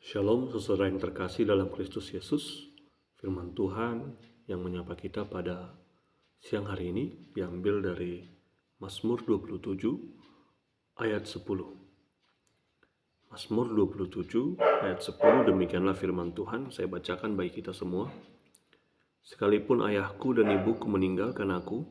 Shalom saudara yang terkasih dalam Kristus Yesus. Firman Tuhan yang menyapa kita pada siang hari ini diambil dari Mazmur 27 ayat 10. Mazmur 27 ayat 10, demikianlah firman Tuhan. Saya bacakan bagi kita semua. Sekalipun ayahku dan ibuku meninggalkan aku,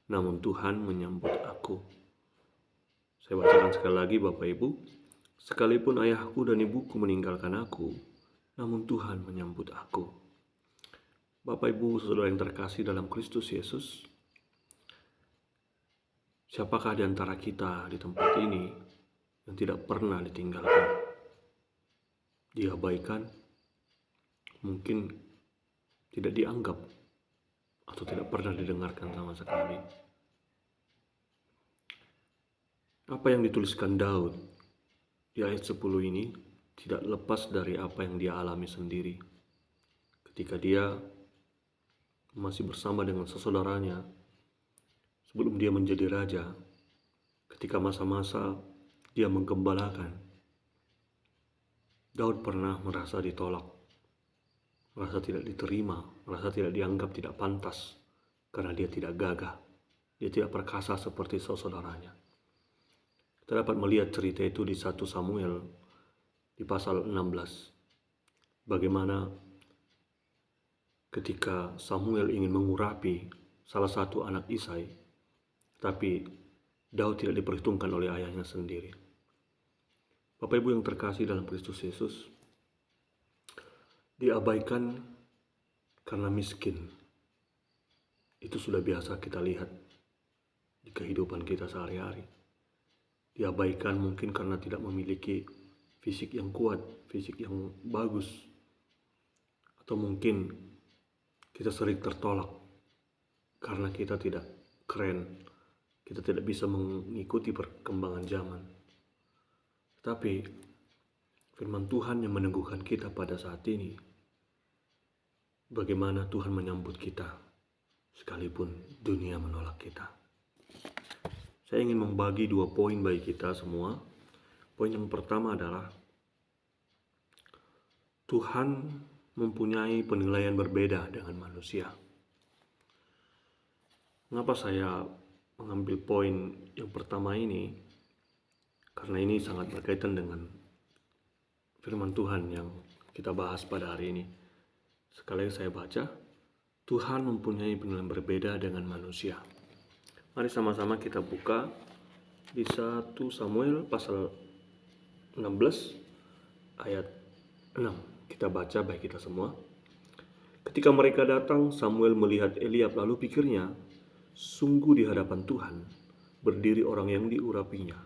namun Tuhan menyambut aku. Saya bacakan sekali lagi Bapak Ibu. Sekalipun ayahku dan ibuku meninggalkan aku, namun Tuhan menyambut aku. Bapak Ibu saudara yang terkasih dalam Kristus Yesus, siapakah di antara kita di tempat ini yang tidak pernah ditinggalkan, diabaikan, mungkin tidak dianggap, atau tidak pernah didengarkan sama sekali? Apa yang dituliskan Daud di ayat 10 ini tidak lepas dari apa yang dia alami sendiri ketika dia masih bersama dengan saudaranya sebelum dia menjadi raja. Ketika masa-masa dia menggembalakan, Daud pernah merasa ditolak, merasa tidak diterima, merasa tidak dianggap, tidak pantas, karena dia tidak gagah, dia tidak perkasa seperti saudaranya. Kita dapat melihat cerita itu di 1 Samuel di pasal 16. Bagaimana ketika Samuel ingin mengurapi salah satu anak Isai, tapi Daud tidak diperhitungkan oleh ayahnya sendiri. Bapak Ibu yang terkasih dalam Kristus Yesus, diabaikan karena miskin, itu sudah biasa kita lihat di kehidupan kita sehari-hari. Diabaikan mungkin karena tidak memiliki fisik yang kuat, fisik yang bagus, atau mungkin kita sering tertolak karena kita tidak keren, kita tidak bisa mengikuti perkembangan zaman. Tetapi firman Tuhan yang meneguhkan kita pada saat ini, bagaimana Tuhan menyambut kita sekalipun dunia menolak kita. Saya ingin membagi 2 poin bagi kita semua. Poin yang pertama adalah Tuhan mempunyai penilaian berbeda dengan manusia. Mengapa saya mengambil poin yang pertama ini? Karena ini sangat berkaitan dengan firman Tuhan yang kita bahas pada hari ini. Sekali lagi saya baca, Tuhan mempunyai penilaian berbeda dengan manusia. Mari sama-sama kita buka di 1 Samuel pasal 16 ayat 6. Kita baca baik kita semua. Ketika mereka datang, Samuel melihat Eliab, lalu pikirnya, sungguh di hadapan Tuhan berdiri orang yang diurapinya.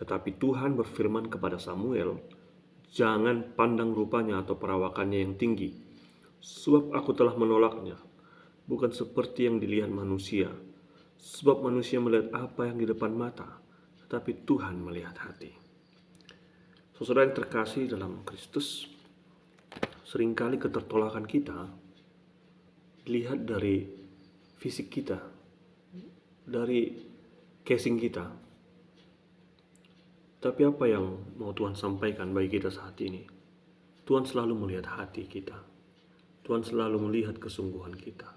Tetapi Tuhan berfirman kepada Samuel, jangan pandang rupanya atau perawakannya yang tinggi, sebab aku telah menolaknya, bukan seperti yang dilihat manusia. Sebab manusia melihat apa yang di depan mata, tetapi Tuhan melihat hati. Saudara yang terkasih dalam Kristus, seringkali ketertolakan kita dilihat dari fisik kita, dari casing kita. Tapi apa yang mau Tuhan sampaikan bagi kita saat ini? Tuhan selalu melihat hati kita. Tuhan selalu melihat kesungguhan kita.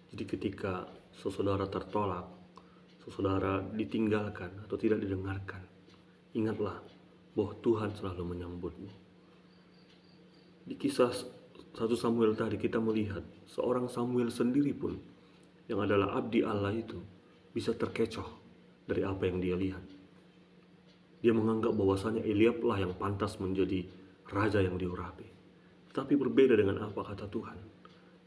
Jadi ketika saudara tertolak, saudara ditinggalkan atau tidak didengarkan, ingatlah bahwa Tuhan selalu menyambutmu. Di kisah 1 Samuel tadi kita melihat seorang Samuel sendiri pun yang adalah abdi Allah itu bisa terkecoh dari apa yang dia lihat. Dia menganggap bahwasanya Eliab lah yang pantas menjadi raja yang diurapi. Tetapi berbeda dengan apa kata Tuhan,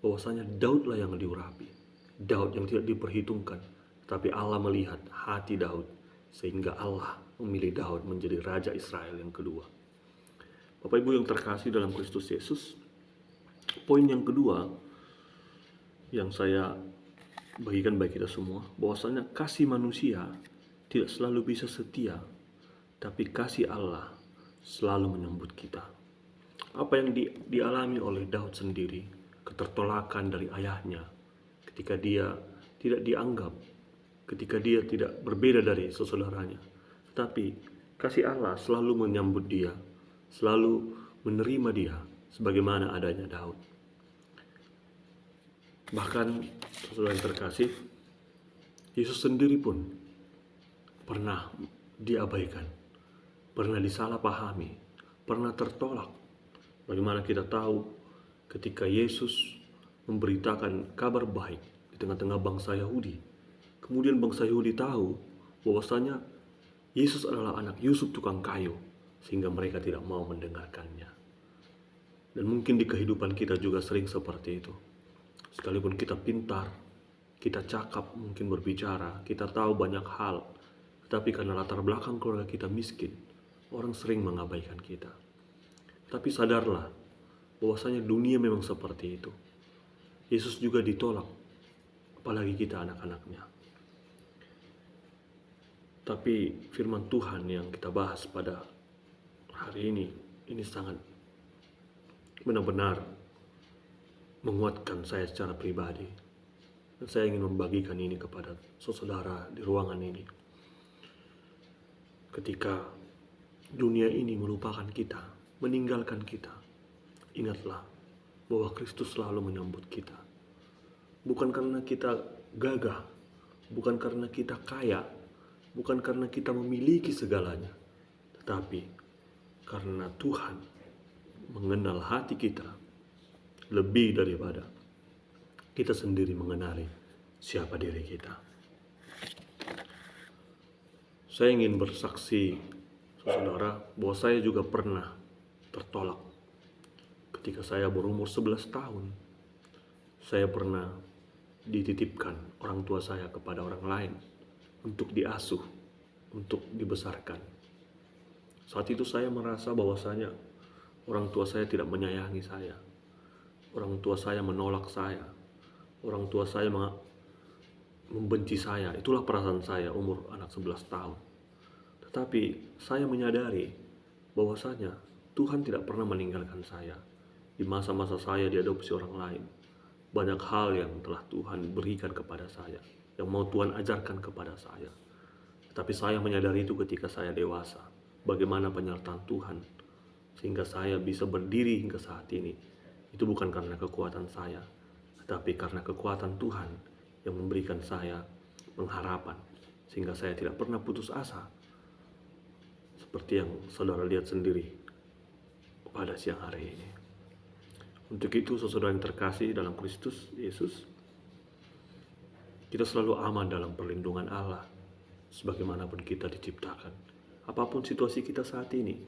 bahwasanya Daud lah yang diurapi, Daud yang tidak diperhitungkan, tapi Allah melihat hati Daud, sehingga Allah memilih Daud menjadi raja Israel yang kedua. Bapak Ibu yang terkasih dalam Kristus Yesus, poin yang kedua yang saya bagikan bagi kita semua, bahwasanya kasih manusia tidak selalu bisa setia, tapi kasih Allah selalu menyambut kita. Apa yang dialami oleh Daud sendiri, ketertolakan dari ayahnya, ketika dia tidak dianggap, ketika dia tidak berbeda dari saudaranya, tetapi kasih Allah selalu menyambut dia, selalu menerima dia sebagaimana adanya Daud. Bahkan, saudara yang terkasih, Yesus sendiri pun pernah diabaikan, pernah disalahpahami, pernah tertolak. Bagaimana kita tahu ketika Yesus memberitakan kabar baik di tengah-tengah bangsa Yahudi. Kemudian bangsa Yahudi tahu bahwasanya Yesus adalah anak Yusuf tukang kayu, sehingga mereka tidak mau mendengarkannya. Dan mungkin di kehidupan kita juga sering seperti itu. Sekalipun kita pintar, kita cakap, mungkin berbicara, kita tahu banyak hal, tetapi karena latar belakang keluarga kita miskin, orang sering mengabaikan kita. Tapi sadarlah bahwasanya dunia memang seperti itu. Yesus juga ditolak, apalagi kita anak-anaknya. Tapi firman Tuhan yang kita bahas pada hari ini sangat benar-benar menguatkan saya secara pribadi. Dan saya ingin membagikan ini kepada saudara di ruangan ini. Ketika dunia ini melupakan kita, meninggalkan kita, ingatlah bahwa Kristus selalu menyambut kita. Bukan karena kita gagah, bukan karena kita kaya, bukan karena kita memiliki segalanya, tetapi karena Tuhan mengenal hati kita lebih daripada kita sendiri mengenali siapa diri kita. Saya ingin bersaksi, saudara, bahwa saya juga pernah tertolak. Ketika saya berumur 11 tahun, saya pernah dititipkan orang tua saya kepada orang lain untuk diasuh, untuk dibesarkan. Saat itu saya merasa bahwasanya orang tua saya tidak menyayangi saya. Orang tua saya menolak saya. Orang tua saya membenci saya. Itulah perasaan saya umur anak 11 tahun. Tetapi saya menyadari bahwasanya Tuhan tidak pernah meninggalkan saya. Di masa-masa saya diadopsi orang lain, banyak hal yang telah Tuhan berikan kepada saya, yang mau Tuhan ajarkan kepada saya. Tetapi saya menyadari itu ketika saya dewasa, bagaimana penyertaan Tuhan, sehingga saya bisa berdiri hingga saat ini. Itu bukan karena kekuatan saya, tetapi karena kekuatan Tuhan yang memberikan saya pengharapan, sehingga saya tidak pernah putus asa. Seperti yang saudara lihat sendiri pada siang hari ini. Untuk itu, saudara yang terkasih dalam Kristus Yesus, kita selalu aman dalam perlindungan Allah, sebagaimanapun kita diciptakan. Apapun situasi kita saat ini,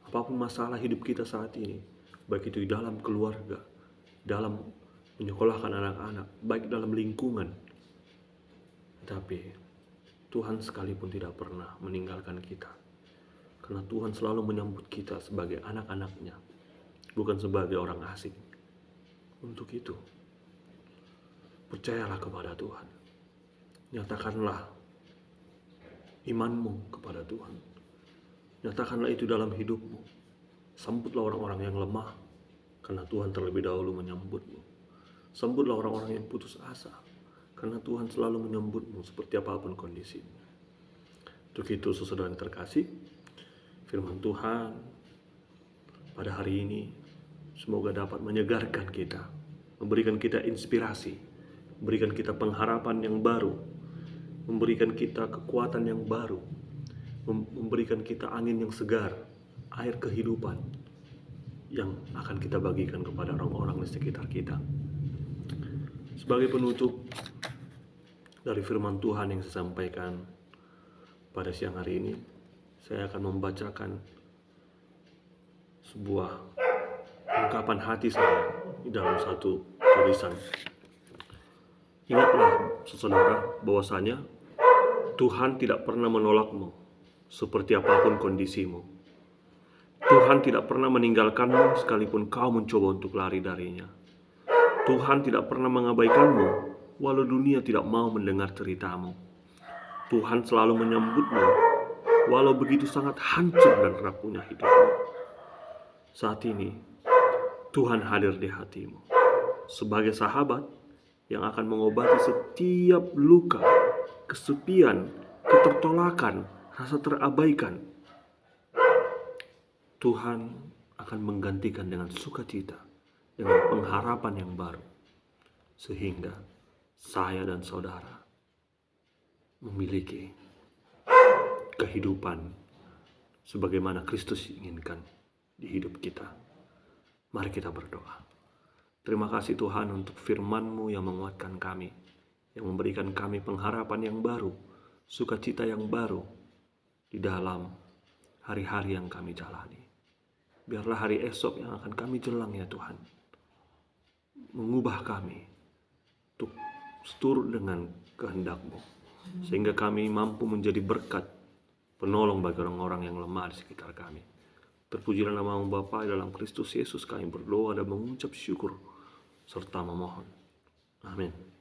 apapun masalah hidup kita saat ini, baik itu di dalam keluarga, dalam menyekolahkan anak-anak, baik dalam lingkungan, tapi Tuhan sekalipun tidak pernah meninggalkan kita. Karena Tuhan selalu menyambut kita sebagai anak-anaknya, bukan sebagai orang asing. Untuk itu, percayalah kepada Tuhan. Nyatakanlah imanmu kepada Tuhan. Nyatakanlah itu dalam hidupmu. Sambutlah orang-orang yang lemah, karena Tuhan terlebih dahulu menyambutmu. Sambutlah orang-orang yang putus asa, karena Tuhan selalu menyambutmu seperti apapun kondisimu. Untuk itu, saudara yang terkasih, firman Tuhan pada hari ini semoga dapat menyegarkan kita, memberikan kita inspirasi, memberikan kita pengharapan yang baru, memberikan kita kekuatan yang baru, memberikan kita angin yang segar, air kehidupan yang akan kita bagikan kepada orang-orang di sekitar kita. Sebagai penutup dari firman Tuhan yang saya sampaikan pada siang hari ini, saya akan membacakan sebuah ungkapan hati saya di dalam satu tulisan. Ingatlah, saudara, bahwasanya Tuhan tidak pernah menolakmu seperti apapun kondisimu. Tuhan tidak pernah meninggalkanmu sekalipun kau mencoba untuk lari darinya. Tuhan tidak pernah mengabaikanmu walau dunia tidak mau mendengar ceritamu. Tuhan selalu menyambutmu walau begitu sangat hancur dan rapuhnya hidupmu. Saat ini, Tuhan hadir di hatimu sebagai sahabat yang akan mengobati setiap luka, kesepian, ketertolakan, rasa terabaikan. Tuhan akan menggantikan dengan sukacita, dengan pengharapan yang baru, sehingga saya dan saudara memiliki kehidupan sebagaimana Kristus inginkan di hidup kita. Mari kita berdoa. Terima kasih Tuhan untuk firman-Mu yang menguatkan kami, yang memberikan kami pengharapan yang baru, sukacita yang baru di dalam hari-hari yang kami jalani. Biarlah hari esok yang akan kami jelang ya Tuhan, mengubah kami untuk seturut dengan kehendak-Mu, sehingga kami mampu menjadi berkat, penolong bagi orang-orang yang lemah di sekitar kami. Terpujilah nama-Mu Bapa, dalam Kristus Yesus kami berdoa dan mengucap syukur serta memohon. Amin.